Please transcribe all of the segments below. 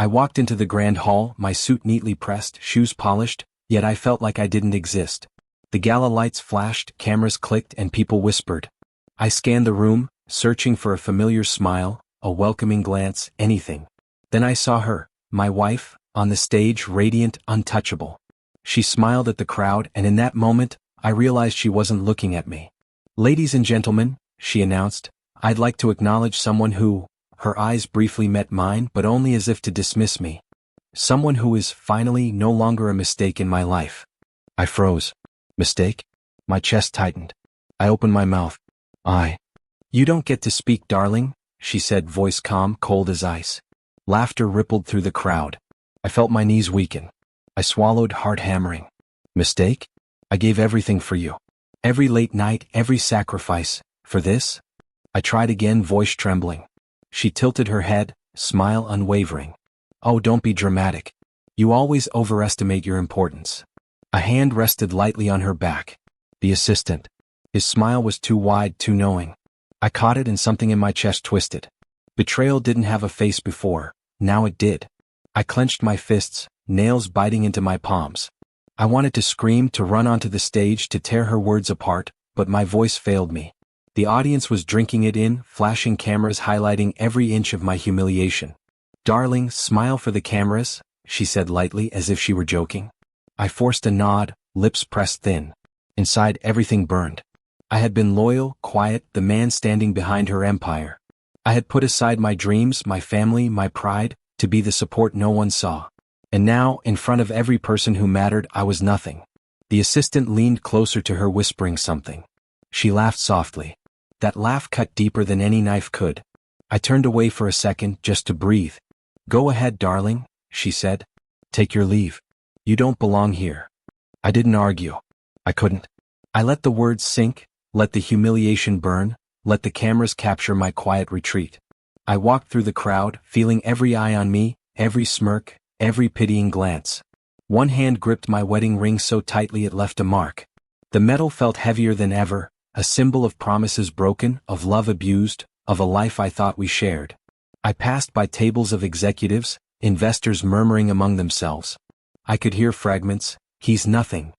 I walked into the grand hall, my suit neatly pressed, shoes polished, yet I felt like I didn't exist. The gala lights flashed, cameras clicked, and people whispered. I scanned the room, searching for a familiar smile, a welcoming glance, anything. Then I saw her, my wife, on the stage, radiant, untouchable. She smiled at the crowd, and in that moment, I realized she wasn't looking at me. "Ladies and gentlemen," she announced, "I'd like to acknowledge someone who—" her eyes briefly met mine, but only as if to dismiss me. "Someone who is, finally, no longer a mistake in my life." I froze. Mistake? My chest tightened. I opened my mouth. You don't get to speak, darling," she said, voice calm, cold as ice. Laughter rippled through the crowd. I felt my knees weaken. I swallowed, heart hammering. "Mistake? I gave everything for you. Every late night, every sacrifice. For this?" I tried again, voice trembling. She tilted her head, smile unwavering. "Oh, don't be dramatic. You always overestimate your importance." A hand rested lightly on her back. The assistant. His smile was too wide, too knowing. I caught it and something in my chest twisted. Betrayal didn't have a face before, now it did. I clenched my fists, nails biting into my palms. I wanted to scream, to run onto the stage, to tear her words apart, but my voice failed me. The audience was drinking it in, flashing cameras highlighting every inch of my humiliation. "Darling, smile for the cameras," she said lightly, as if she were joking. I forced a nod, lips pressed thin. Inside, everything burned. I had been loyal, quiet, the man standing behind her empire. I had put aside my dreams, my family, my pride, to be the support no one saw. And now, in front of every person who mattered, I was nothing. The assistant leaned closer to her, whispering something. She laughed softly. That laugh cut deeper than any knife could. I turned away for a second, just to breathe. "Go ahead, darling," she said. "Take your leave. You don't belong here." I didn't argue. I couldn't. I let the words sink, let the humiliation burn, let the cameras capture my quiet retreat. I walked through the crowd, feeling every eye on me, every smirk, every pitying glance. One hand gripped my wedding ring so tightly it left a mark. The metal felt heavier than ever, a symbol of promises broken, of love abused, of a life I thought we shared. I passed by tables of executives, investors murmuring among themselves. I could hear fragments, "He's nothing."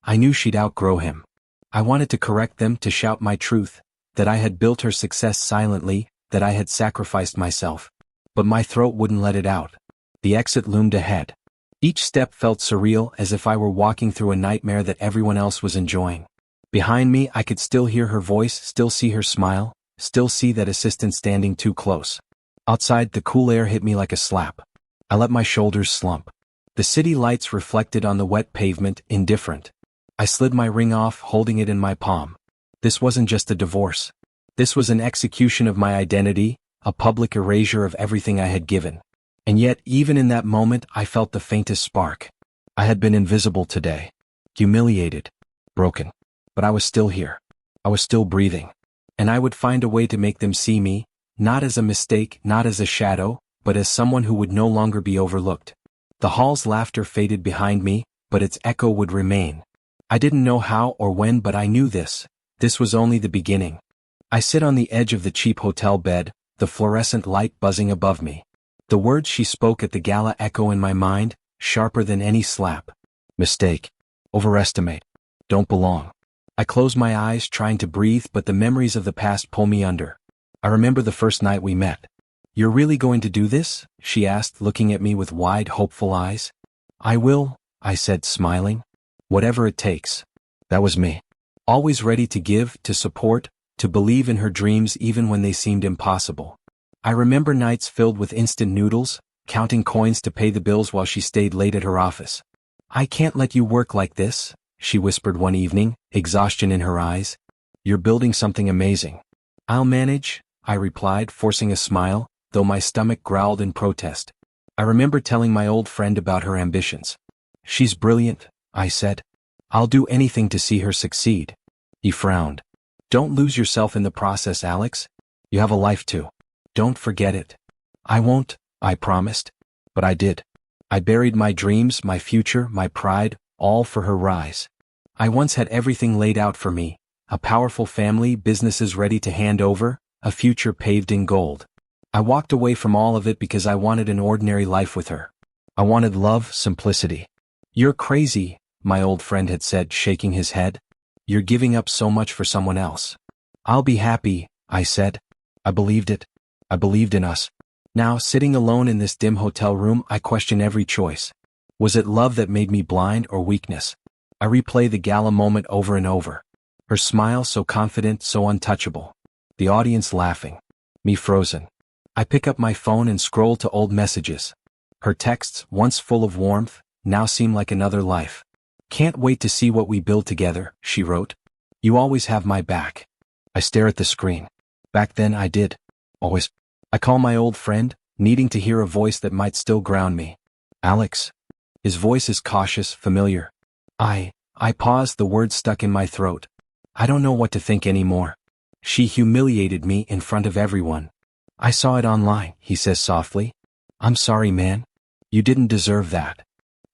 I knew she'd outgrow him. I wanted to correct them, to shout my truth, that I had built her success silently, that I had sacrificed myself. But my throat wouldn't let it out. The exit loomed ahead. Each step felt surreal, as if I were walking through a nightmare that everyone else was enjoying. Behind me, I could still hear her voice, still see her smile, still see that assistant standing too close. Outside, the cool air hit me like a slap. I let my shoulders slump. The city lights reflected on the wet pavement, indifferent. I slid my ring off, holding it in my palm. This wasn't just a divorce. This was an execution of my identity, a public erasure of everything I had given. And yet, even in that moment, I felt the faintest spark. I had been invisible today. Humiliated. Broken. But I was still here. I was still breathing. And I would find a way to make them see me, not as a mistake, not as a shadow, but as someone who would no longer be overlooked. The hall's laughter faded behind me, but its echo would remain. I didn't know how or when, but I knew this. This was only the beginning. I sit on the edge of the cheap hotel bed, the fluorescent light buzzing above me. The words she spoke at the gala echo in my mind, sharper than any slap. Mistake. Overestimate. Don't belong. I close my eyes, trying to breathe, but the memories of the past pull me under. I remember the first night we met. "You're really going to do this?" she asked, looking at me with wide, hopeful eyes. "I will," I said, smiling. "Whatever it takes." That was me. Always ready to give, to support, to believe in her dreams even when they seemed impossible. I remember nights filled with instant noodles, counting coins to pay the bills while she stayed late at her office. "I can't let you work like this," she whispered one evening, exhaustion in her eyes. "You're building something amazing." "I'll manage," I replied, forcing a smile, though my stomach growled in protest. I remember telling my old friend about her ambitions. "She's brilliant," I said. "I'll do anything to see her succeed." He frowned. "Don't lose yourself in the process, Alex. You have a life too. Don't forget it." "I won't," I promised. But I did. I buried my dreams, my future, my pride, all for her rise. I once had everything laid out for me, a powerful family, businesses ready to hand over, a future paved in gold. I walked away from all of it because I wanted an ordinary life with her. I wanted love, simplicity. You're crazy, my old friend had said, shaking his head. You're giving up so much for someone else. I'll be happy, I said. I believed it. I believed in us. Now, sitting alone in this dim hotel room, I question every choice. Was it love that made me blind or weakness? I replay the gala moment over and over. Her smile so confident, so untouchable. The audience laughing. Me frozen. I pick up my phone and scroll to old messages. Her texts, once full of warmth, now seem like another life. Can't wait to see what we build together, she wrote. You always have my back. I stare at the screen. Back then I did. Always. I call my old friend, needing to hear a voice that might still ground me. Alex. His voice is cautious, familiar. I paused, the words stuck in my throat. I don't know what to think anymore. She humiliated me in front of everyone. I saw it online, he says softly. I'm sorry, man. You didn't deserve that.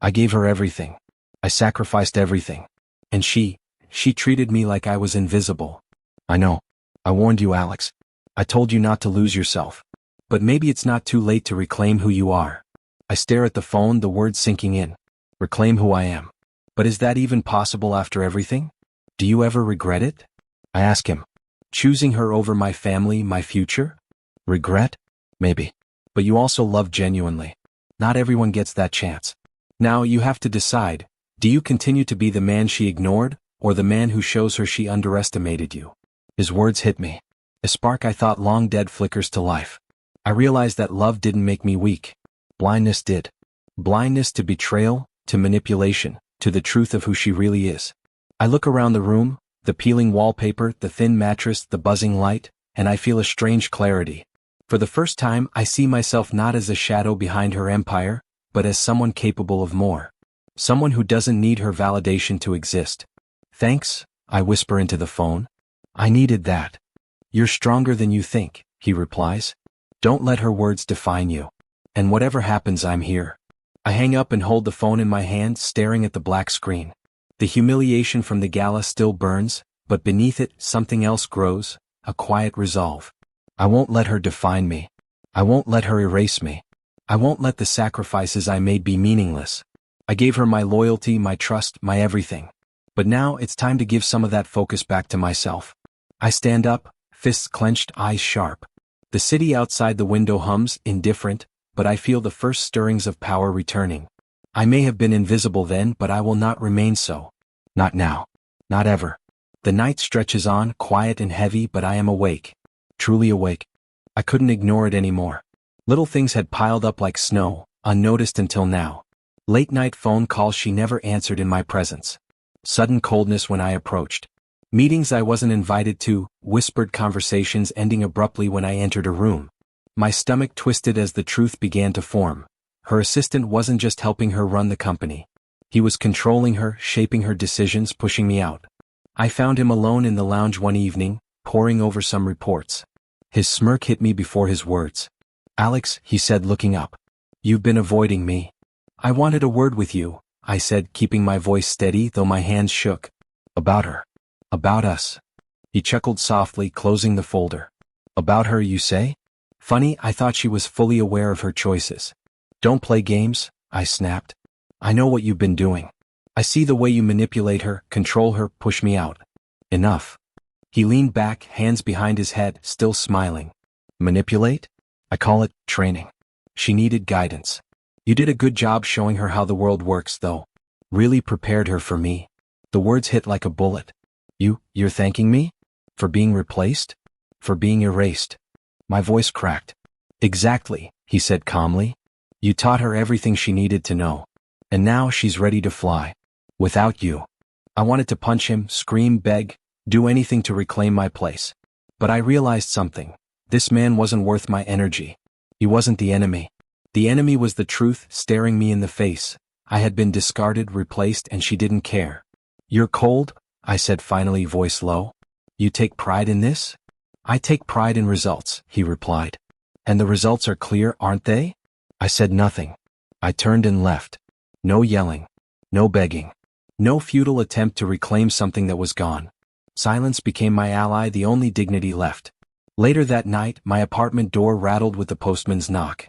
I gave her everything. I sacrificed everything. And she treated me like I was invisible. I know. I warned you, Alex. I told you not to lose yourself. But maybe it's not too late to reclaim who you are. I stare at the phone, the words sinking in. Reclaim who I am. But is that even possible after everything? Do you ever regret it? I ask him. Choosing her over my family, my future? Regret? Maybe. But you also love genuinely. Not everyone gets that chance. Now you have to decide, do you continue to be the man she ignored, or the man who shows her she underestimated you? His words hit me. A spark I thought long dead flickers to life. I realized that love didn't make me weak. Blindness did. Blindness to betrayal, to manipulation, to the truth of who she really is. I look around the room, the peeling wallpaper, the thin mattress, the buzzing light, and I feel a strange clarity. For the first time, I see myself not as a shadow behind her empire, but as someone capable of more. Someone who doesn't need her validation to exist. Thanks, I whisper into the phone. I needed that. You're stronger than you think, he replies. Don't let her words define you. And whatever happens, I'm here. I hang up and hold the phone in my hand, staring at the black screen. The humiliation from the gala still burns, but beneath it, something else grows, a quiet resolve. I won't let her define me. I won't let her erase me. I won't let the sacrifices I made be meaningless. I gave her my loyalty, my trust, my everything. But now it's time to give some of that focus back to myself. I stand up, fists clenched, eyes sharp. The city outside the window hums, indifferent, but I feel the first stirrings of power returning. I may have been invisible then, but I will not remain so. Not now. Not ever. The night stretches on, quiet and heavy, but I am awake. Truly awake. I couldn't ignore it anymore. Little things had piled up like snow, unnoticed until now. Late night phone calls she never answered in my presence. Sudden coldness when I approached. Meetings I wasn't invited to, whispered conversations ending abruptly when I entered a room. My stomach twisted as the truth began to form. Her assistant wasn't just helping her run the company. He was controlling her, shaping her decisions, pushing me out. I found him alone in the lounge one evening, poring over some reports. His smirk hit me before his words. Alex, he said, looking up. You've been avoiding me. I wanted a word with you, I said, keeping my voice steady though my hands shook. About her. About us. He chuckled softly, closing the folder. About her, you say? Funny, I thought she was fully aware of her choices. Don't play games, I snapped. I know what you've been doing. I see the way you manipulate her, control her, push me out. Enough. He leaned back, hands behind his head, still smiling. Manipulate? I call it training. She needed guidance. You did a good job showing her how the world works, though. Really prepared her for me. The words hit like a bullet. You're thanking me? For being replaced? For being erased? My voice cracked. Exactly, he said calmly. You taught her everything she needed to know. And now she's ready to fly. Without you. I wanted to punch him, scream, beg, do anything to reclaim my place. But I realized something. This man wasn't worth my energy. He wasn't the enemy. The enemy was the truth staring me in the face. I had been discarded, replaced, and she didn't care. You're cold? I said finally, voice low. You take pride in this? I take pride in results, he replied. And the results are clear, aren't they? I said nothing. I turned and left. No yelling. No begging. No futile attempt to reclaim something that was gone. Silence became my ally, the only dignity left. Later that night, my apartment door rattled with the postman's knock.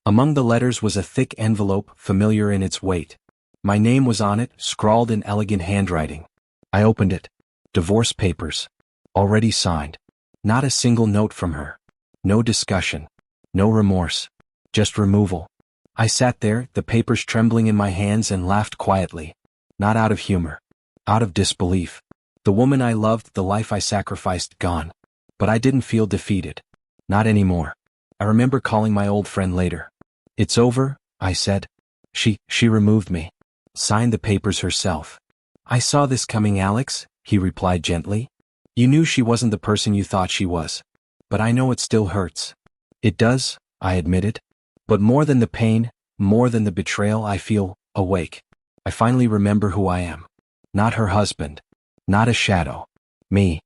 Among the letters was a thick envelope, familiar in its weight. My name was on it, scrawled in elegant handwriting. I opened it. Divorce papers. Already signed. Not a single note from her. No discussion. No remorse. Just removal. I sat there, the papers trembling in my hands, and laughed quietly. Not out of humor. Out of disbelief. The woman I loved, the life I sacrificed, gone. But I didn't feel defeated. Not anymore. I remember calling my old friend later. "It's over," I said. She removed me. Signed the papers herself. "I saw this coming, Alex," he replied gently. "You knew she wasn't the person you thought she was. But I know it still hurts." "It does," I admitted. "But more than the pain, more than the betrayal, I feel awake. I finally remember who I am. Not her husband. Not a shadow. Me."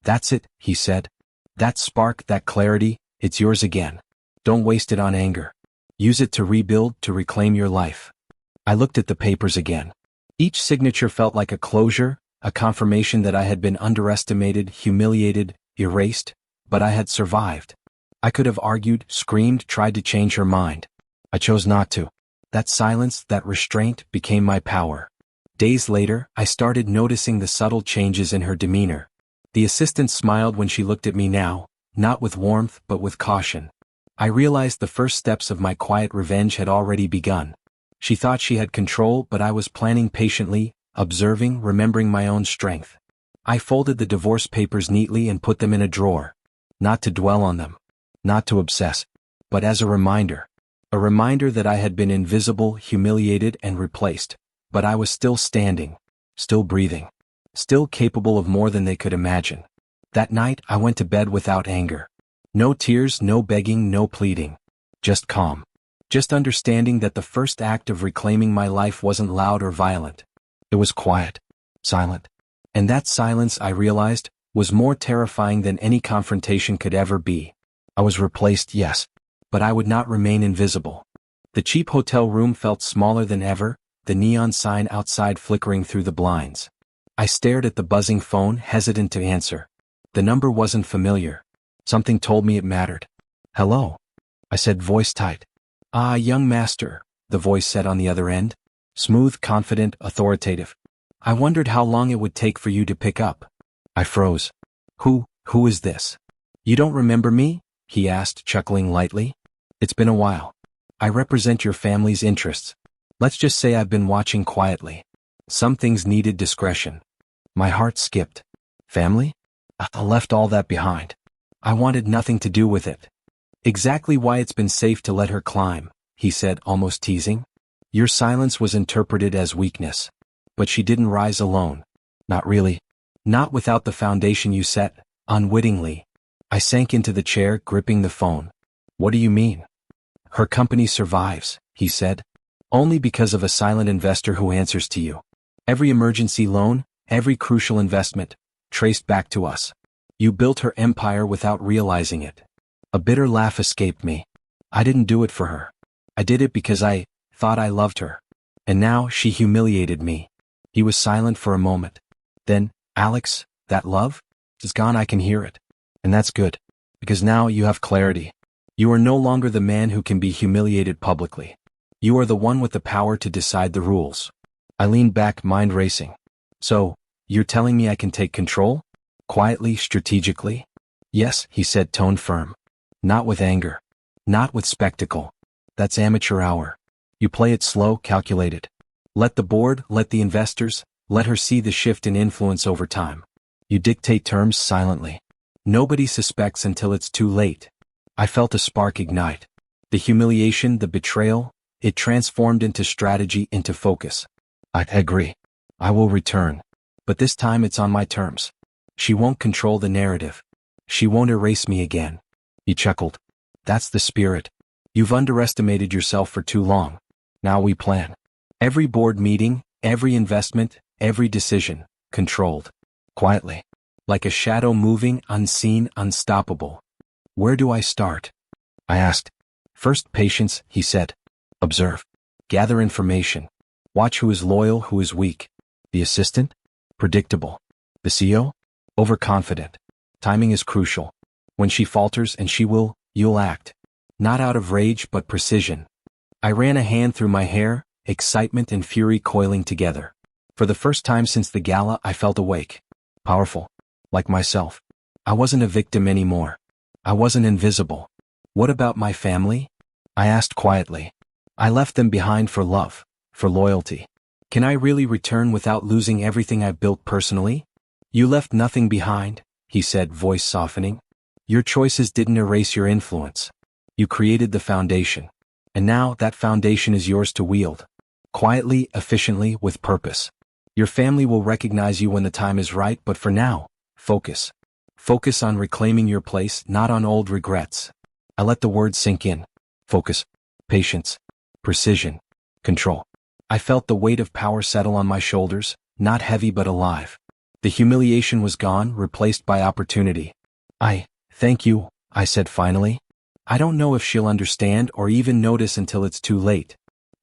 "That's it," he said. "That spark, that clarity, it's yours again. Don't waste it on anger. Use it to rebuild, to reclaim your life." I looked at the papers again. Each signature felt like a closure, a confirmation that I had been underestimated, humiliated, erased, but I had survived. I could have argued, screamed, tried to change her mind. I chose not to. That silence, that restraint, became my power. Days later, I started noticing the subtle changes in her demeanor. The assistant smiled when she looked at me now, not with warmth but with caution. I realized the first steps of my quiet revenge had already begun. She thought she had control, but I was planning patiently, observing, remembering my own strength. I folded the divorce papers neatly and put them in a drawer. Not to dwell on them. Not to obsess. But as a reminder. A reminder that I had been invisible, humiliated, and replaced. But I was still standing. Still breathing. Still capable of more than they could imagine. That night, I went to bed without anger. No tears, no begging, no pleading. Just calm. Just understanding that the first act of reclaiming my life wasn't loud or violent. It was quiet. Silent. And that silence, I realized, was more terrifying than any confrontation could ever be. I was replaced, yes. But I would not remain invisible. The cheap hotel room felt smaller than ever, the neon sign outside flickering through the blinds. I stared at the buzzing phone, hesitant to answer. The number wasn't familiar. Something told me it mattered. "Hello," I said, voice tight. "Ah, young master," the voice said on the other end. Smooth, confident, authoritative. "I wondered how long it would take for you to pick up." I froze. Who is this?" "You don't remember me?" he asked, chuckling lightly. "It's been a while. I represent your family's interests. Let's just say I've been watching quietly. Some things needed discretion." My heart skipped. Family? I left all that behind. I wanted nothing to do with it. "Exactly why it's been safe to let her climb," he said, almost teasing. "Your silence was interpreted as weakness. But she didn't rise alone. Not really. Not without the foundation you set, unwittingly." I sank into the chair, gripping the phone. "What do you mean?" "Her company survives," he said. "Only because of a silent investor who answers to you. Every emergency loan, every crucial investment, traced back to us. You built her empire without realizing it." A bitter laugh escaped me. "I didn't do it for her. I did it because I thought I loved her. And now she humiliated me." He was silent for a moment. Then, "Alex, that love? It's gone, I can hear it. And that's good. Because now you have clarity. You are no longer the man who can be humiliated publicly. You are the one with the power to decide the rules." I leaned back, mind racing. "So, you're telling me I can take control? Quietly, strategically?" "Yes," he said, tone firm. "Not with anger. Not with spectacle. That's amateur hour. You play it slow, calculated. Let the board, let the investors, let her see the shift in influence over time. You dictate terms silently. Nobody suspects until it's too late." I felt a spark ignite. The humiliation, the betrayal, it transformed into strategy, into focus. "I agree. I will return. But this time it's on my terms. She won't control the narrative. She won't erase me again." He chuckled. "That's the spirit. You've underestimated yourself for too long. Now we plan. Every board meeting, every investment, every decision, controlled. Quietly. Like a shadow moving, unseen, unstoppable." "Where do I start?" I asked. "First, patience," he said. "Observe. Gather information. Watch who is loyal, who is weak. The assistant? Predictable. The CEO? Overconfident. Timing is crucial. When she falters and you'll act. Not out of rage but precision. I ran a hand through my hair, excitement and fury coiling together. For the first time since the gala I felt awake. Powerful. Like myself. I wasn't a victim anymore. I wasn't invisible. What about my family? I asked quietly. I left them behind for love, for loyalty. Can I really return without losing everything I've built personally? You left nothing behind, he said, voice softening. Your choices didn't erase your influence. You created the foundation. And now that foundation is yours to wield. Quietly, efficiently, with purpose. Your family will recognize you when the time is right, but for now, focus. Focus on reclaiming your place, not on old regrets. I let the words sink in. Focus. Patience. Precision. Control. I felt the weight of power settle on my shoulders, not heavy but alive. The humiliation was gone, replaced by opportunity. Thank you, I said finally. I don't know if she'll understand or even notice until it's too late.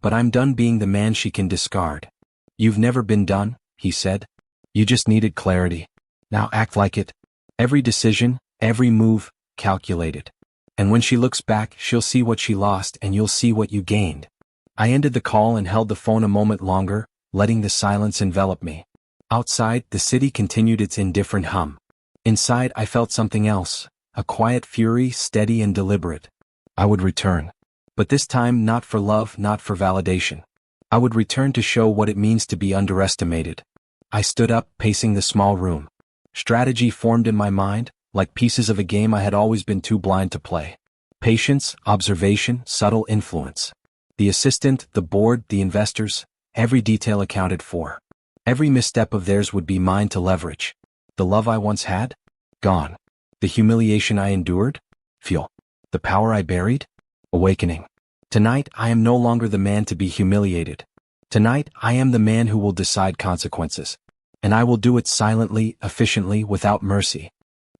But I'm done being the man she can discard. You've never been done, he said. You just needed clarity. Now act like it. Every decision, every move, calculated. And when she looks back, she'll see what she lost and you'll see what you gained. I ended the call and held the phone a moment longer, letting the silence envelop me. Outside, the city continued its indifferent hum. Inside, I felt something else, a quiet fury, steady and deliberate. I would return. But this time not for love, not for validation. I would return to show what it means to be underestimated. I stood up, pacing the small room. Strategy formed in my mind, like pieces of a game I had always been too blind to play. Patience, observation, subtle influence. The assistant, the board, the investors, every detail accounted for. Every misstep of theirs would be mine to leverage. The love I once had? Gone. The humiliation I endured? Fuel. The power I buried? Awakening. Tonight, I am no longer the man to be humiliated. Tonight, I am the man who will decide consequences. And I will do it silently, efficiently, without mercy.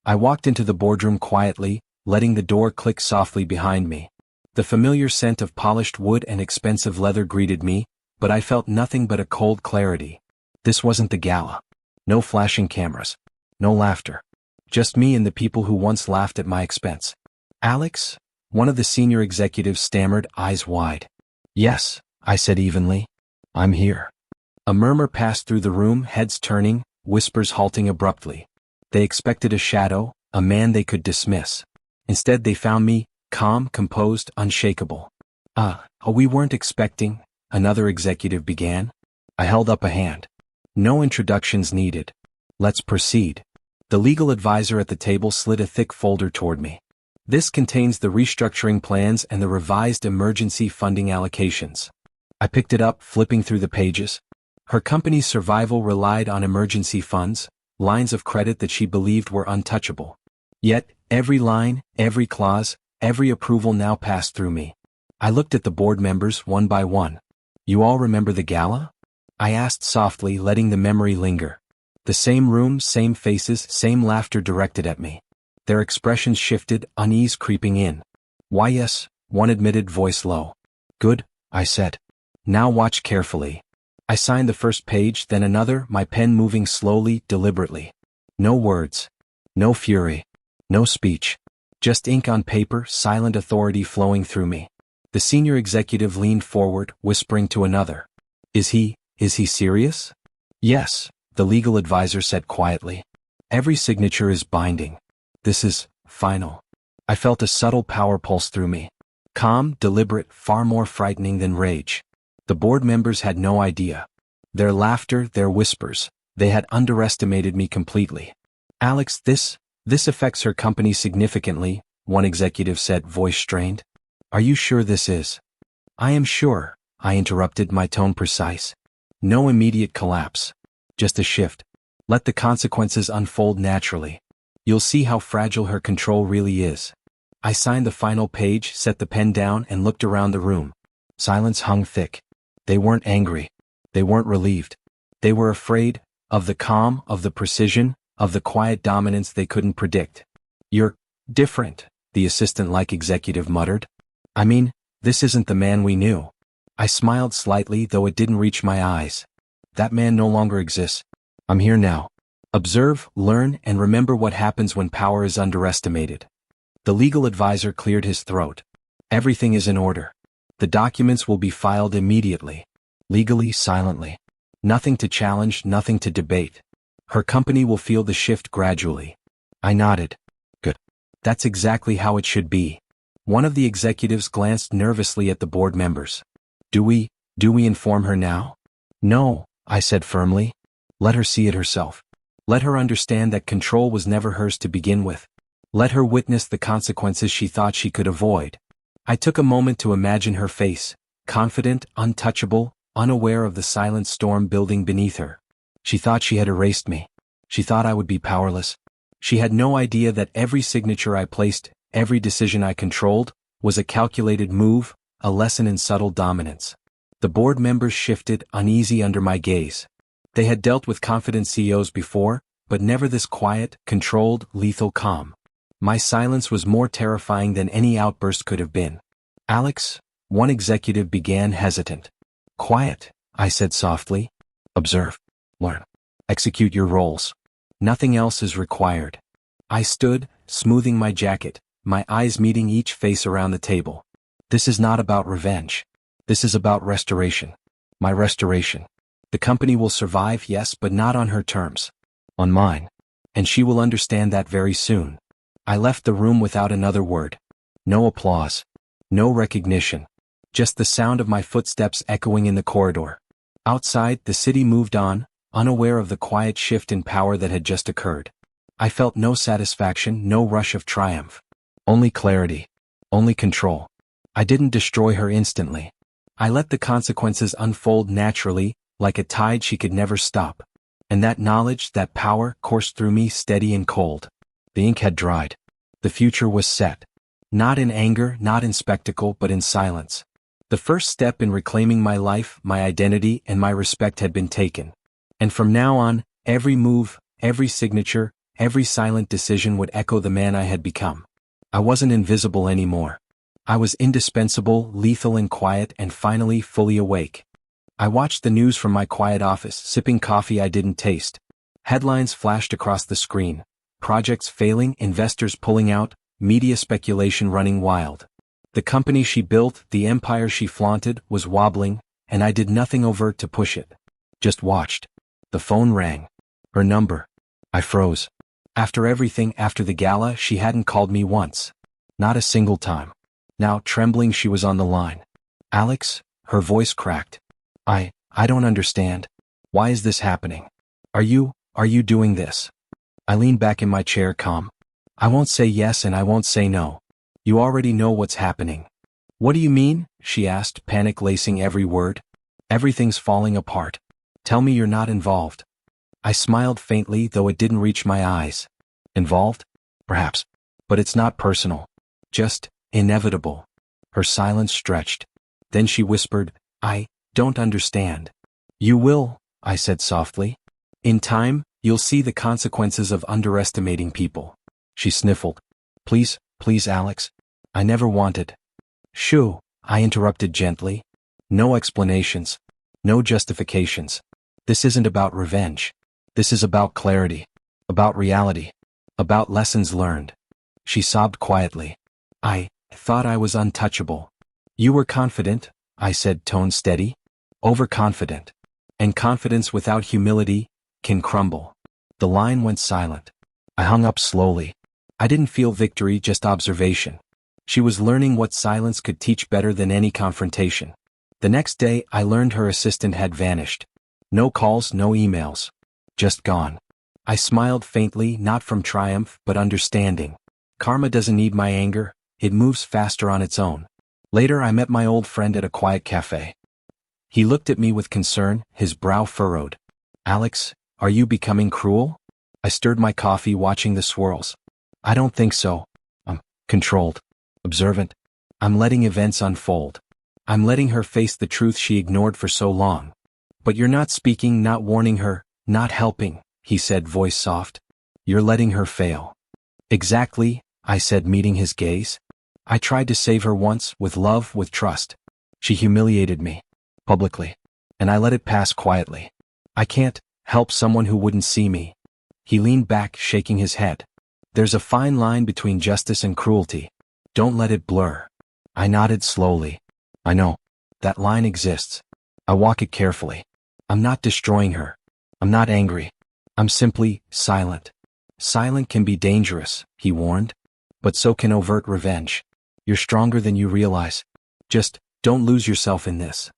I walked into the boardroom quietly, letting the door click softly behind me. The familiar scent of polished wood and expensive leather greeted me, but I felt nothing but a cold clarity. This wasn't the gala. No flashing cameras. No laughter. Just me and the people who once laughed at my expense. Alex? One of the senior executives stammered, eyes wide. Yes, I said evenly. I'm here. A murmur passed through the room, heads turning, whispers halting abruptly. They expected a shadow, a man they could dismiss. Instead they found me, calm, composed, unshakable. We weren't expecting, another executive began. I held up a hand. No introductions needed. Let's proceed. The legal advisor at the table slid a thick folder toward me. This contains the restructuring plans and the revised emergency funding allocations. I picked it up, flipping through the pages. Her company's survival relied on emergency funds, lines of credit that she believed were untouchable. Yet, every line, every clause, every approval now passed through me. I looked at the board members one by one. You all remember the gala? I asked softly, letting the memory linger. The same room, same faces, same laughter directed at me. Their expressions shifted, unease creeping in. Why yes, one admitted, voice low. Good, I said. Now watch carefully. I signed the first page, then another, my pen moving slowly, deliberately. No words. No fury. No speech. Just ink on paper, silent authority flowing through me. The senior executive leaned forward, whispering to another. Is he serious? Yes, the legal advisor said quietly. Every signature is binding. This is final. I felt a subtle power pulse through me. Calm, deliberate, far more frightening than rage. The board members had no idea. Their laughter, their whispers, they had underestimated me completely. Alex, this affects her company significantly, one executive said, voice strained. Are you sure this is? I am sure, I interrupted, my tone precise. No immediate collapse. Just a shift. Let the consequences unfold naturally. You'll see how fragile her control really is. I signed the final page, set the pen down, and looked around the room. Silence hung thick. They weren't angry. They weren't relieved. They were afraid, of the calm, of the precision, of the quiet dominance they couldn't predict. You're different, the assistant-like executive muttered. I mean, this isn't the man we knew. I smiled slightly, though it didn't reach my eyes. That man no longer exists. I'm here now. Observe, learn, and remember what happens when power is underestimated. The legal advisor cleared his throat. Everything is in order. The documents will be filed immediately. Legally, silently. Nothing to challenge, nothing to debate. Her company will feel the shift gradually. I nodded. Good. That's exactly how it should be. One of the executives glanced nervously at the board members. Do we inform her now? No, I said firmly. Let her see it herself. Let her understand that control was never hers to begin with. Let her witness the consequences she thought she could avoid. I took a moment to imagine her face, confident, untouchable, unaware of the silent storm building beneath her. She thought she had erased me. She thought I would be powerless. She had no idea that every signature I placed, every decision I controlled, was a calculated move, a lesson in subtle dominance. The board members shifted, uneasy under my gaze. They had dealt with confident CEOs before, but never this quiet, controlled, lethal calm. My silence was more terrifying than any outburst could have been. Alex, one executive began, hesitant. Quiet, I said softly. Observe. Learn. Execute your roles. Nothing else is required. I stood, smoothing my jacket, my eyes meeting each face around the table. This is not about revenge. This is about restoration. My restoration. The company will survive, yes, but not on her terms. On mine. And she will understand that very soon. I left the room without another word. No applause. No recognition. Just the sound of my footsteps echoing in the corridor. Outside, the city moved on, unaware of the quiet shift in power that had just occurred. I felt no satisfaction, no rush of triumph. Only clarity. Only control. I didn't destroy her instantly. I let the consequences unfold naturally, like a tide she could never stop. And that knowledge, that power, coursed through me steady and cold. The ink had dried. The future was set. Not in anger, not in spectacle, but in silence. The first step in reclaiming my life, my identity, and my respect had been taken. And from now on, every move, every signature, every silent decision would echo the man I had become. I wasn't invisible anymore. I was indispensable, lethal and quiet, and finally fully awake. I watched the news from my quiet office, sipping coffee I didn't taste. Headlines flashed across the screen. Projects failing, investors pulling out, media speculation running wild. The company she built, the empire she flaunted, was wobbling, and I did nothing overt to push it. Just watched. The phone rang. Her number. I froze. After everything, after the gala, she hadn't called me once. Not a single time. Now, trembling, she was on the line. Alex, her voice cracked. I don't understand. Why is this happening? Are you doing this? I leaned back in my chair, calm. I won't say yes and I won't say no. You already know what's happening. What do you mean? She asked, panic lacing every word. Everything's falling apart. Tell me you're not involved. I smiled faintly, though it didn't reach my eyes. Involved? Perhaps. But it's not personal. Just inevitable. Her silence stretched. Then she whispered, I don't understand. You will, I said softly. In time, you'll see the consequences of underestimating people. She sniffled. Please, Alex. I never wanted. Shoo, I interrupted gently. No explanations. No justifications. This isn't about revenge. This is about clarity. About reality. About lessons learned. She sobbed quietly. I thought I was untouchable. You were confident, I said, tone steady. Overconfident. And confidence without humility can crumble. The line went silent. I hung up slowly. I didn't feel victory, just observation. She was learning what silence could teach better than any confrontation. The next day, I learned her assistant had vanished. No calls, no emails. Just gone. I smiled faintly, not from triumph, but understanding. Karma doesn't need my anger, it moves faster on its own. Later, I met my old friend at a quiet cafe. He looked at me with concern, his brow furrowed. Alex, are you becoming cruel? I stirred my coffee, watching the swirls. I don't think so. I'm controlled. Observant. I'm letting events unfold. I'm letting her face the truth she ignored for so long. But you're not speaking, not warning her, not helping, he said, voice soft. You're letting her fail. Exactly, I said, meeting his gaze. I tried to save her once, with love, with trust. She humiliated me. Publicly. And I let it pass quietly. I can't help someone who wouldn't see me. He leaned back, shaking his head. There's a fine line between justice and cruelty. Don't let it blur. I nodded slowly. I know. That line exists. I walk it carefully. I'm not destroying her. I'm not angry. I'm simply silent. Silent can be dangerous, he warned. But so can overt revenge. You're stronger than you realize. Just don't lose yourself in this.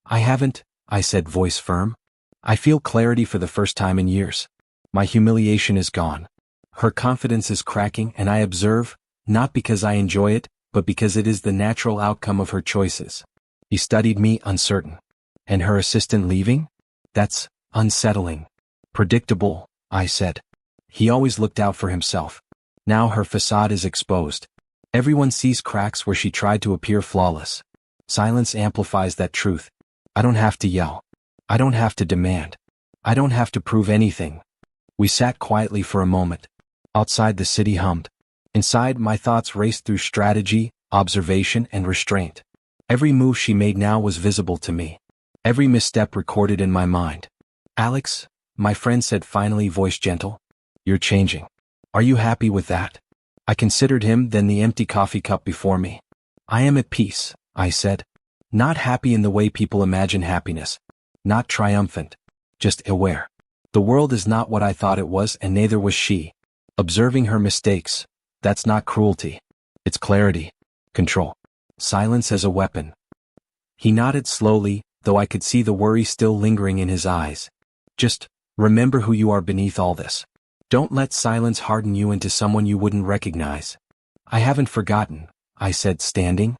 I haven't, I said, voice firm. I feel clarity for the first time in years. My humiliation is gone. Her confidence is cracking, and I observe, not because I enjoy it, but because it is the natural outcome of her choices. He studied me, uncertain. And her assistant leaving? That's unsettling. Predictable, I said. He always looked out for himself. Now her facade is exposed. Everyone sees cracks where she tried to appear flawless. Silence amplifies that truth. I don't have to yell. I don't have to demand. I don't have to prove anything. We sat quietly for a moment. Outside, the city hummed. Inside, my thoughts raced through strategy, observation, and restraint. Every move she made now was visible to me. Every misstep recorded in my mind. Alex, my friend said finally, voice gentle. You're changing. Are you happy with that? I considered him, then the empty coffee cup before me. I am at peace, I said. Not happy in the way people imagine happiness. Not triumphant. Just aware. The world is not what I thought it was, and neither was she. Observing her mistakes. That's not cruelty. It's clarity. Control. Silence as a weapon. He nodded slowly, though I could see the worry still lingering in his eyes. Just remember who you are beneath all this. Don't let silence harden you into someone you wouldn't recognize. I haven't forgotten, I said, standing.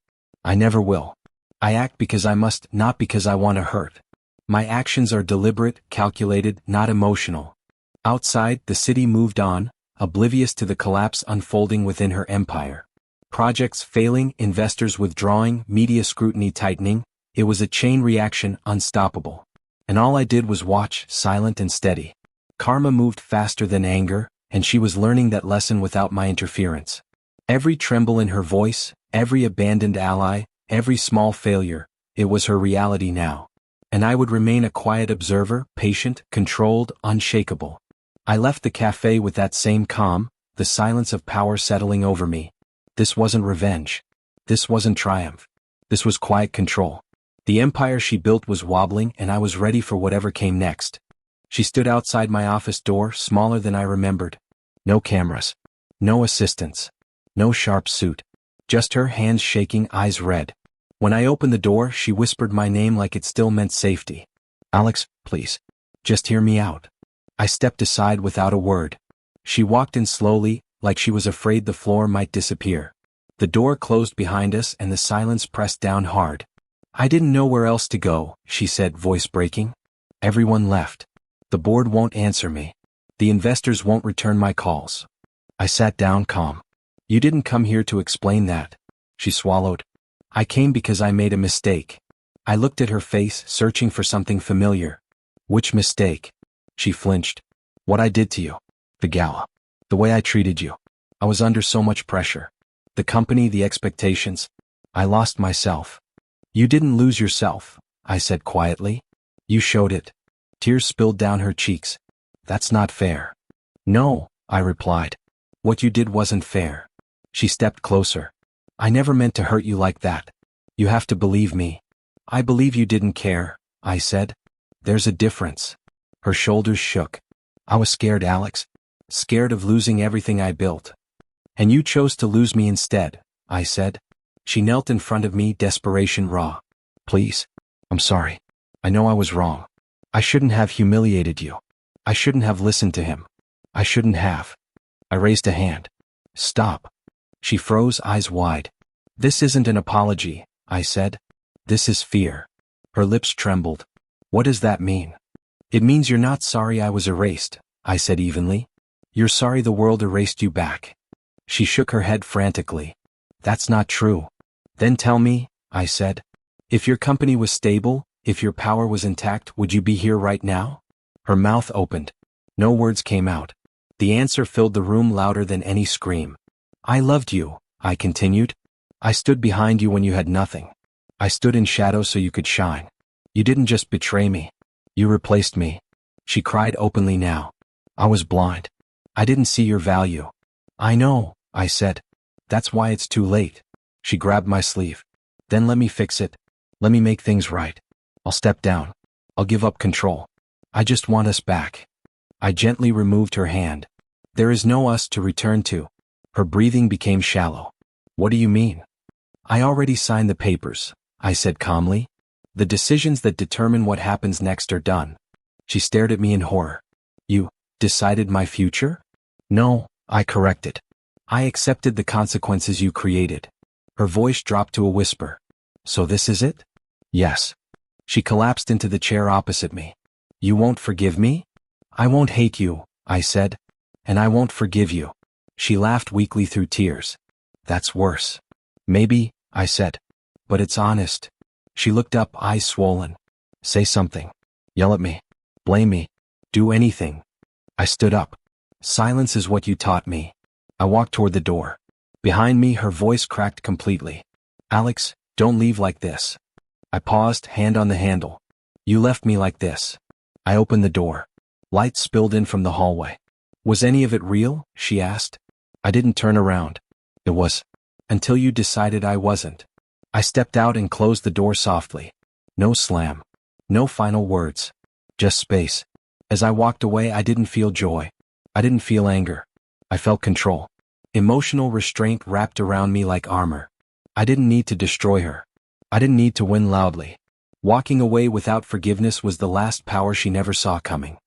I never will. I act because I must, not because I want to hurt. My actions are deliberate, calculated, not emotional. Outside, the city moved on, oblivious to the collapse unfolding within her empire. Projects failing, investors withdrawing, media scrutiny tightening. It was a chain reaction, unstoppable. And all I did was watch, silent and steady. Karma moved faster than anger, and she was learning that lesson without my interference. Every tremble in her voice, every abandoned ally, every small failure, it was her reality now. And I would remain a quiet observer, patient, controlled, unshakable. I left the cafe with that same calm, the silence of power settling over me. This wasn't revenge. This wasn't triumph. This was quiet control. The empire she built was wobbling, and I was ready for whatever came next. She stood outside my office door, smaller than I remembered. No cameras. No assistants. No sharp suit. Just her, hands shaking, eyes red. When I opened the door, she whispered my name like it still meant safety. Alex, please. Just hear me out. I stepped aside without a word. She walked in slowly, like she was afraid the floor might disappear. The door closed behind us and the silence pressed down hard. I didn't know where else to go, she said, voice breaking. Everyone left. The board won't answer me. The investors won't return my calls. I sat down, calm. You didn't come here to explain that. She swallowed. I came because I made a mistake. I looked at her face, searching for something familiar. Which mistake? She flinched. What I did to you. The gala. The way I treated you. I was under so much pressure. The company, the expectations. I lost myself. You didn't lose yourself, I said quietly. You showed it. Tears spilled down her cheeks. That's not fair. No, I replied. What you did wasn't fair. She stepped closer. I never meant to hurt you like that. You have to believe me. I believe you didn't care, I said. There's a difference. Her shoulders shook. I was scared, Alex. Scared of losing everything I built. And you chose to lose me instead, I said. She knelt in front of me, desperation raw. Please. I'm sorry. I know I was wrong. I shouldn't have humiliated you. I shouldn't have listened to him. I shouldn't have. I raised a hand. Stop. She froze, eyes wide. This isn't an apology, I said. This is fear. Her lips trembled. What does that mean? It means you're not sorry I was erased, I said evenly. You're sorry the world erased you back. She shook her head frantically. That's not true. Then tell me, I said. If your company was stable, if your power was intact, would you be here right now? Her mouth opened. No words came out. The answer filled the room louder than any scream. I loved you, I continued. I stood behind you when you had nothing. I stood in shadow so you could shine. You didn't just betray me. You replaced me. She cried openly now. I was blind. I didn't see your value. I know, I said. That's why it's too late. She grabbed my sleeve. Then let me fix it. Let me make things right. I'll step down. I'll give up control. I just want us back. I gently removed her hand. There is no us to return to. Her breathing became shallow. What do you mean? I already signed the papers, I said calmly. The decisions that determine what happens next are done. She stared at me in horror. You decided my future? No, I corrected. I accepted the consequences you created. Her voice dropped to a whisper. So this is it? Yes. She collapsed into the chair opposite me. You won't forgive me? I won't hate you, I said. And I won't forgive you. She laughed weakly through tears. That's worse. Maybe, I said. But it's honest. She looked up, eyes swollen. Say something. Yell at me. Blame me. Do anything. I stood up. Silence is what you taught me. I walked toward the door. Behind me, her voice cracked completely. Alex, don't leave like this. I paused, hand on the handle. You left me like this. I opened the door. Light spilled in from the hallway. Was any of it real? She asked. I didn't turn around. It was. Until you decided I wasn't. I stepped out and closed the door softly. No slam. No final words. Just space. As I walked away, I didn't feel joy. I didn't feel anger. I felt control. Emotional restraint wrapped around me like armor. I didn't need to destroy her. I didn't need to win loudly. Walking away without forgiveness was the last power she never saw coming.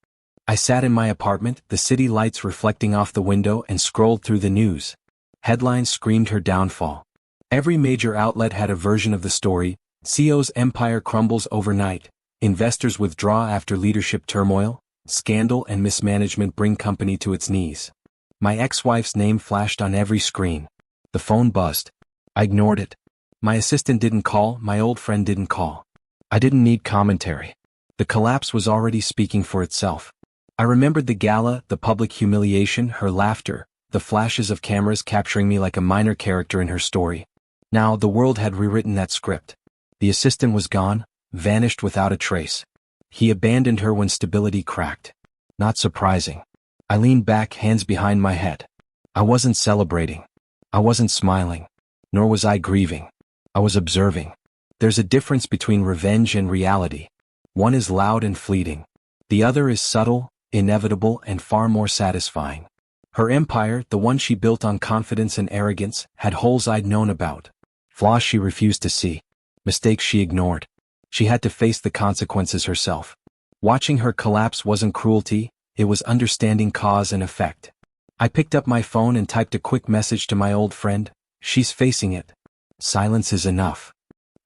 I sat in my apartment, the city lights reflecting off the window, and scrolled through the news. Headlines screamed her downfall. Every major outlet had a version of the story. CEO's empire crumbles overnight. Investors withdraw after leadership turmoil. Scandal and mismanagement bring company to its knees. My ex-wife's name flashed on every screen. The phone buzzed. I ignored it. My assistant didn't call, my old friend didn't call. I didn't need commentary. The collapse was already speaking for itself. I remembered the gala, the public humiliation, her laughter, the flashes of cameras capturing me like a minor character in her story. Now the world had rewritten that script. The assistant was gone, vanished without a trace. He abandoned her when stability cracked. Not surprising. I leaned back, hands behind my head. I wasn't celebrating. I wasn't smiling. Nor was I grieving. I was observing. There's a difference between revenge and reality. One is loud and fleeting. The other is subtle, inevitable, and far more satisfying. Her empire, the one she built on confidence and arrogance, had holes I'd known about. Flaws she refused to see. Mistakes she ignored. She had to face the consequences herself. Watching her collapse wasn't cruelty, it was understanding cause and effect. I picked up my phone and typed a quick message to my old friend. She's facing it. Silence is enough.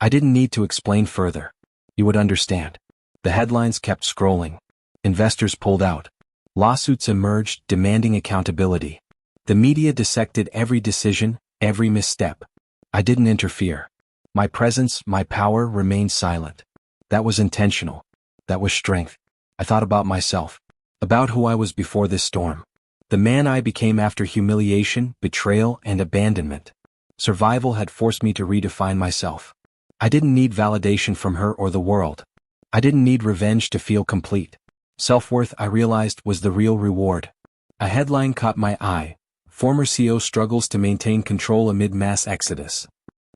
I didn't need to explain further. You would understand. The headlines kept scrolling. Investors pulled out. Lawsuits emerged, demanding accountability. The media dissected every decision, every misstep. I didn't interfere. My presence, my power remained silent. That was intentional. That was strength. I thought about myself. About who I was before this storm. The man I became after humiliation, betrayal, and abandonment. Survival had forced me to redefine myself. I didn't need validation from her or the world. I didn't need revenge to feel complete. Self-worth, I realized, was the real reward. A headline caught my eye. Former CEO struggles to maintain control amid mass exodus.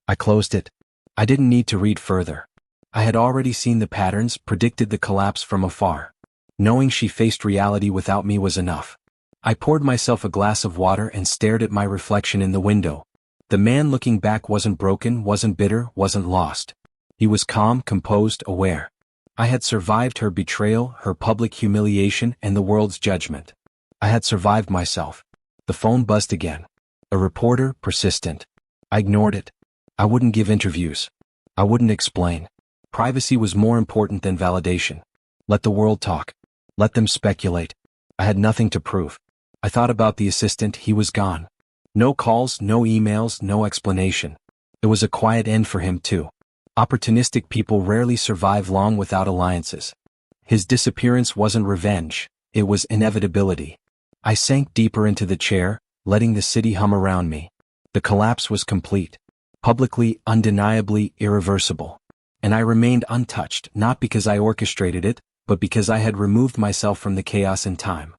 I closed it. I didn't need to read further. I had already seen the patterns, predicted the collapse from afar. Knowing she faced reality without me was enough. I poured myself a glass of water and stared at my reflection in the window. The man looking back wasn't broken, wasn't bitter, wasn't lost. He was calm, composed, aware. I had survived her betrayal, her public humiliation, and the world's judgment. I had survived myself. The phone buzzed again. A reporter, persistent. I ignored it. I wouldn't give interviews. I wouldn't explain. Privacy was more important than validation. Let the world talk. Let them speculate. I had nothing to prove. I thought about the assistant, he was gone. No calls, no emails, no explanation. It was a quiet end for him too. Opportunistic people rarely survive long without alliances. His disappearance wasn't revenge, it was inevitability. I sank deeper into the chair, letting the city hum around me. The collapse was complete. Publicly, undeniably, irreversible. And I remained untouched, not because I orchestrated it, but because I had removed myself from the chaos in time.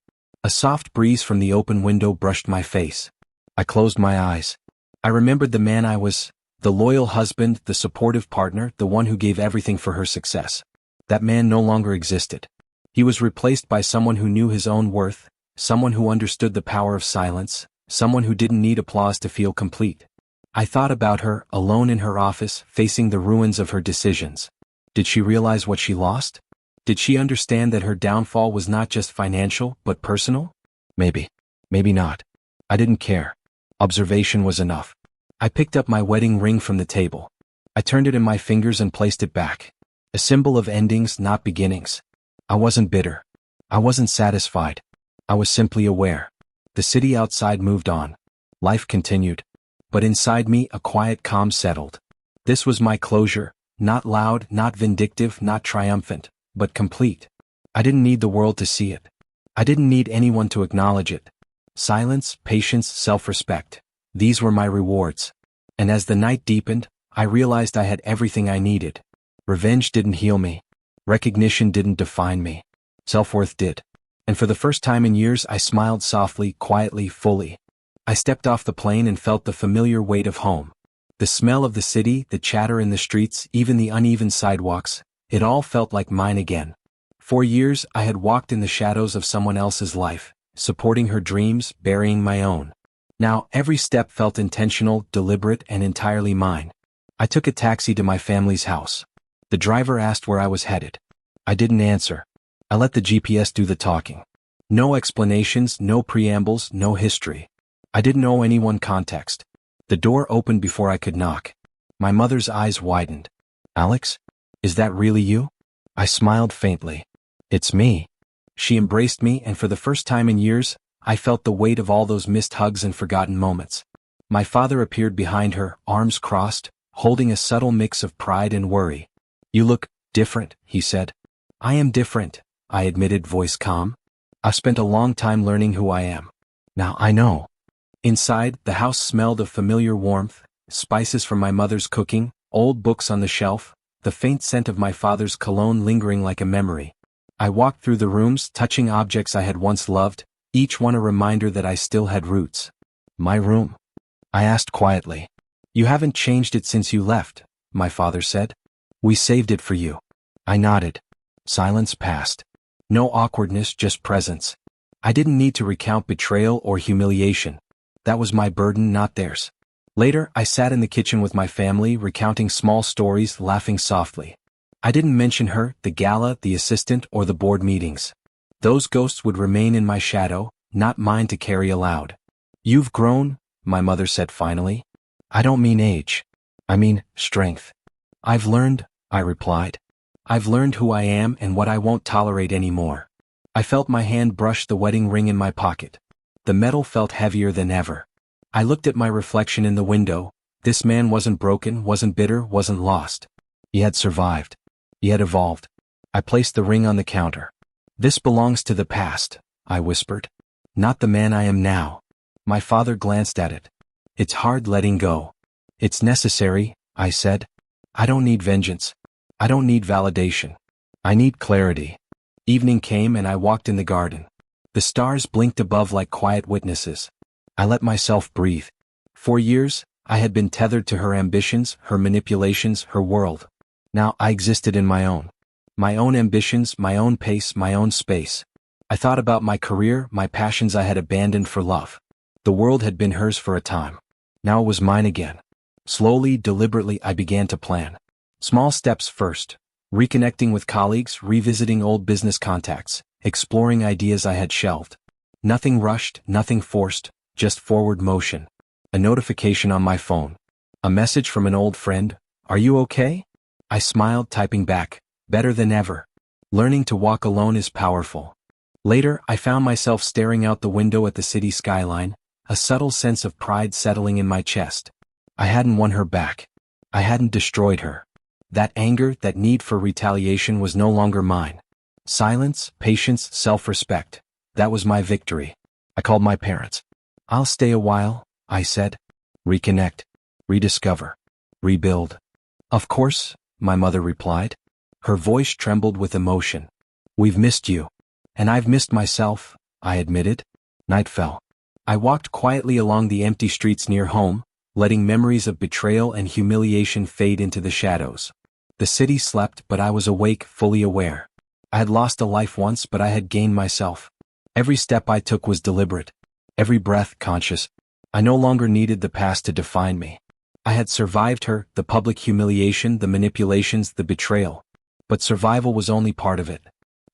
A soft breeze from the open window brushed my face. I closed my eyes. I remembered the man I was, the loyal husband, the supportive partner, the one who gave everything for her success. That man no longer existed. He was replaced by someone who knew his own worth, someone who understood the power of silence, someone who didn't need applause to feel complete. I thought about her, alone in her office, facing the ruins of her decisions. Did she realize what she lost? Did she understand that her downfall was not just financial, but personal? Maybe. Maybe not. I didn't care. Observation was enough. I picked up my wedding ring from the table. I turned it in my fingers and placed it back. A symbol of endings, not beginnings. I wasn't bitter. I wasn't satisfied. I was simply aware. The city outside moved on. Life continued. But inside me, a quiet calm settled. This was my closure, not loud, not vindictive, not triumphant, but complete. I didn't need the world to see it. I didn't need anyone to acknowledge it. Silence, patience, self-respect. These were my rewards. And as the night deepened, I realized I had everything I needed. Revenge didn't heal me. Recognition didn't define me. Self-worth did. And for the first time in years, I smiled softly, quietly, fully. I stepped off the plane and felt the familiar weight of home. The smell of the city, the chatter in the streets, even the uneven sidewalks, it all felt like mine again. For years, I had walked in the shadows of someone else's life, supporting her dreams, burying my own. Now, every step felt intentional, deliberate, and entirely mine. I took a taxi to my family's house. The driver asked where I was headed. I didn't answer. I let the GPS do the talking. No explanations, no preambles, no history. I didn't owe anyone context. The door opened before I could knock. My mother's eyes widened. "Alex? Is that really you?" I smiled faintly. "It's me." She embraced me, and for the first time in years, I felt the weight of all those missed hugs and forgotten moments. My father appeared behind her, arms crossed, holding a subtle mix of pride and worry. "You look different," he said. "I am different," I admitted, voice calm. "I've spent a long time learning who I am. Now I know." Inside, the house smelled of familiar warmth, spices from my mother's cooking, old books on the shelf, the faint scent of my father's cologne lingering like a memory. I walked through the rooms, touching objects I had once loved, each one a reminder that I still had roots. "My room?" I asked quietly. "You haven't changed it since you left," my father said. "We saved it for you." I nodded. Silence passed. No awkwardness, just presence. I didn't need to recount betrayal or humiliation. That was my burden, not theirs. Later, I sat in the kitchen with my family, recounting small stories, laughing softly. I didn't mention her, the gala, the assistant, or the board meetings. Those ghosts would remain in my shadow, not mine to carry aloud. "You've grown," my mother said finally. "I don't mean age. I mean strength." "I've learned," I replied. "I've learned who I am and what I won't tolerate anymore." I felt my hand brush the wedding ring in my pocket. The metal felt heavier than ever. I looked at my reflection in the window. This man wasn't broken, wasn't bitter, wasn't lost. He had survived. He had evolved. I placed the ring on the counter. "This belongs to the past," I whispered. "Not the man I am now." My father glanced at it. "It's hard letting go." "It's necessary," I said. "I don't need vengeance. I don't need validation. I need clarity." Evening came and I walked in the garden. The stars blinked above like quiet witnesses. I let myself breathe. For years, I had been tethered to her ambitions, her manipulations, her world. Now I existed in my own. My own ambitions, my own pace, my own space. I thought about my career, my passions I had abandoned for love. The world had been hers for a time. Now it was mine again. Slowly, deliberately, I began to plan. Small steps first. Reconnecting with colleagues, revisiting old business contacts, exploring ideas I had shelved. Nothing rushed, nothing forced, just forward motion. A notification on my phone. A message from an old friend. "Are you okay?" I smiled, typing back, "Better than ever." Learning to walk alone is powerful. Later, I found myself staring out the window at the city skyline, a subtle sense of pride settling in my chest. I hadn't won her back. I hadn't destroyed her. That anger, that need for retaliation was no longer mine. Silence, patience, self-respect. That was my victory. I called my parents. "I'll stay a while," I said. "Reconnect. Rediscover. Rebuild." "Of course," my mother replied. Her voice trembled with emotion. "We've missed you." "And I've missed myself," I admitted. Night fell. I walked quietly along the empty streets near home, letting memories of betrayal and humiliation fade into the shadows. The city slept, but I was awake, fully aware. I had lost a life once, but I had gained myself. Every step I took was deliberate. Every breath conscious. I no longer needed the past to define me. I had survived her, the public humiliation, the manipulations, the betrayal. But survival was only part of it.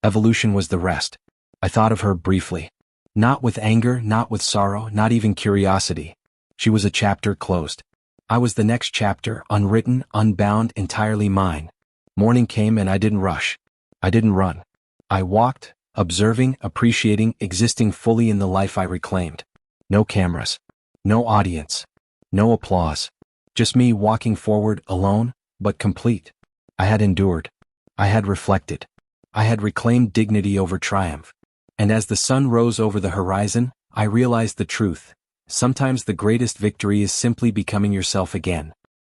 Evolution was the rest. I thought of her briefly. Not with anger, not with sorrow, not even curiosity. She was a chapter closed. I was the next chapter, unwritten, unbound, entirely mine. Morning came and I didn't rush. I didn't run. I walked, observing, appreciating, existing fully in the life I reclaimed. No cameras. No audience. No applause. Just me walking forward, alone, but complete. I had endured. I had reflected. I had reclaimed dignity over triumph. And as the sun rose over the horizon, I realized the truth. Sometimes the greatest victory is simply becoming yourself again.